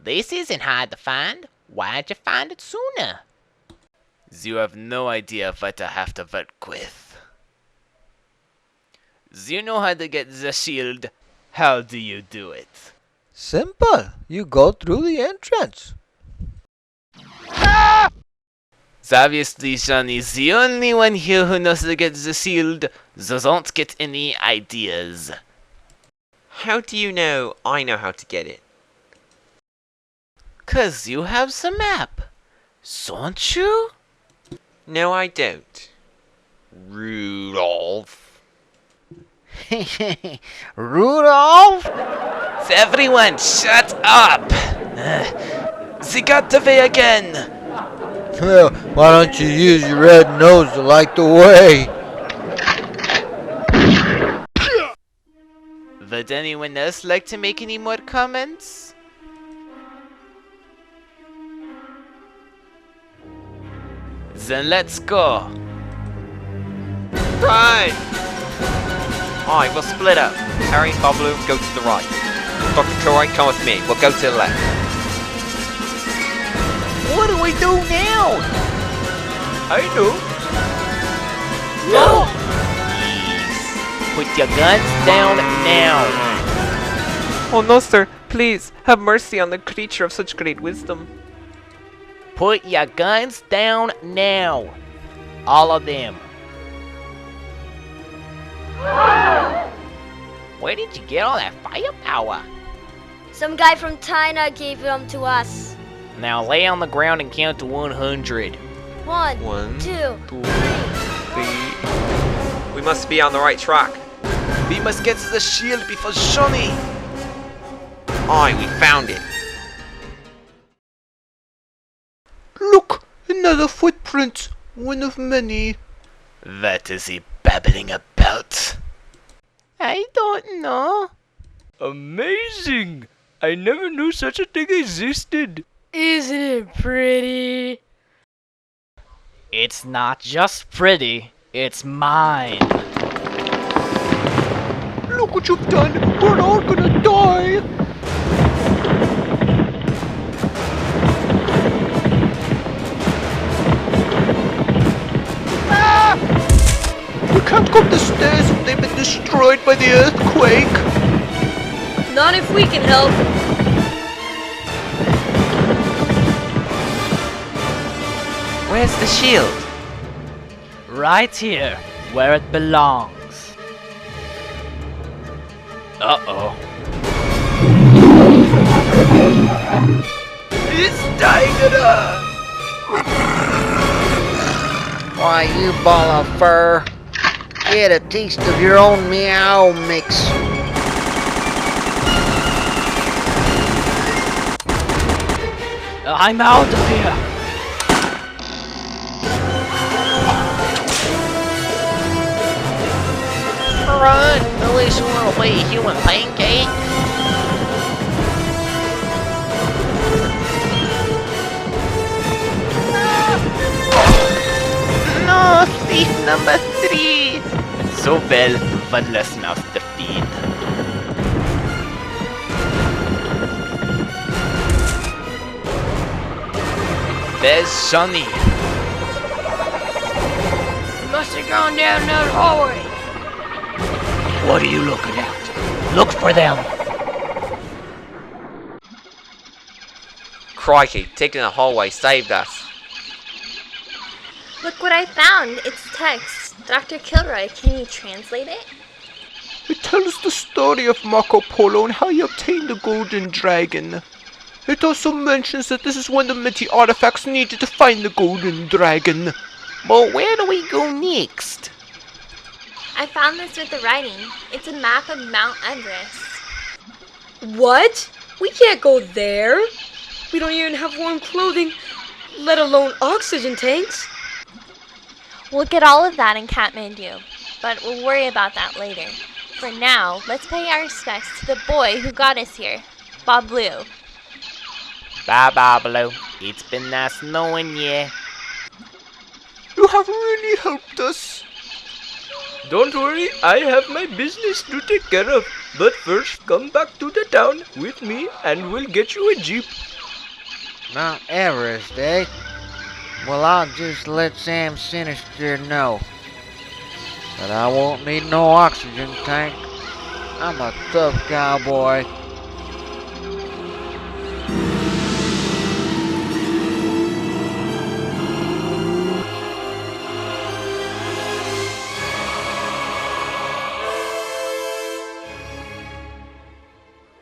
This isn't hard to find. Why'd you find it sooner? You have no idea what I have to work with. You know how to get the shield. How do you do it? Simple. You go through the entrance. Obviously, Johnny's the only one here who knows how to get the shield. So don't get any ideas. How do you know I know how to get it? 'Cause you have the map. Don't you? No, I don't. Rudolph. Rudolph? Everyone, shut up! They got away again! Well, why don't you use your red nose to light the way? Would anyone else like to make any more comments? Then let's go. Right! Alright, we'll split up. Harry, Polo, go to the right. Dr. Troy, come with me. We'll go to the left. What do we do now? I know. No! Put your guns down now. Oh no, sir. Please, have mercy on the creature of such great wisdom. Put your guns down now. All of them. Where did you get all that firepower? Some guy from China gave them to us. Now lay on the ground and count to 100. 1, One, 2, 2, 3. We must be on the right track. We must get to the shield before Johnny. Aye, we found it. Look, another footprint. One of many. What is he babbling about? I don't know. Amazing! I never knew such a thing existed. Isn't it pretty? It's not just pretty, it's mine. Look what you've done. We're all gonna die. We can't go up the stairs if they've been destroyed by the earthquake. Not if we can help. Where's the shield? Right here, where it belongs. Uh-oh. It's Tygurah! Why, you ball of fur. Get a taste of your own meow mix. I'm out of here. Run! At least you want to play a human pancake? No! Thief number 3! So well, one less mouth to feed. There's Johnny. Must have gone down that hallway. What are you looking at? Look for them. Crikey, taking the hallway saved us. Look what I found. It's text. Dr. Kilroy, can you translate it? It tells the story of Marco Polo and how he obtained the golden dragon. It also mentions that this is one of the many artifacts needed to find the golden dragon. But where do we go next? I found this with the writing. It's a map of Mount Everest. What? We can't go there. We don't even have warm clothing, let alone oxygen tanks. We'll get all of that in Kathmandu, but we'll worry about that later. For now, let's pay our respects to the boy who got us here, Bob Blue. Bye, Pablo. It's been nice knowing you. You have really helped us. Don't worry, I have my business to take care of. But first, come back to the town with me and we'll get you a jeep. Mount Everest, eh? Well, I'll just let Sam Sinister know. But I won't need no oxygen tank. I'm a tough cowboy.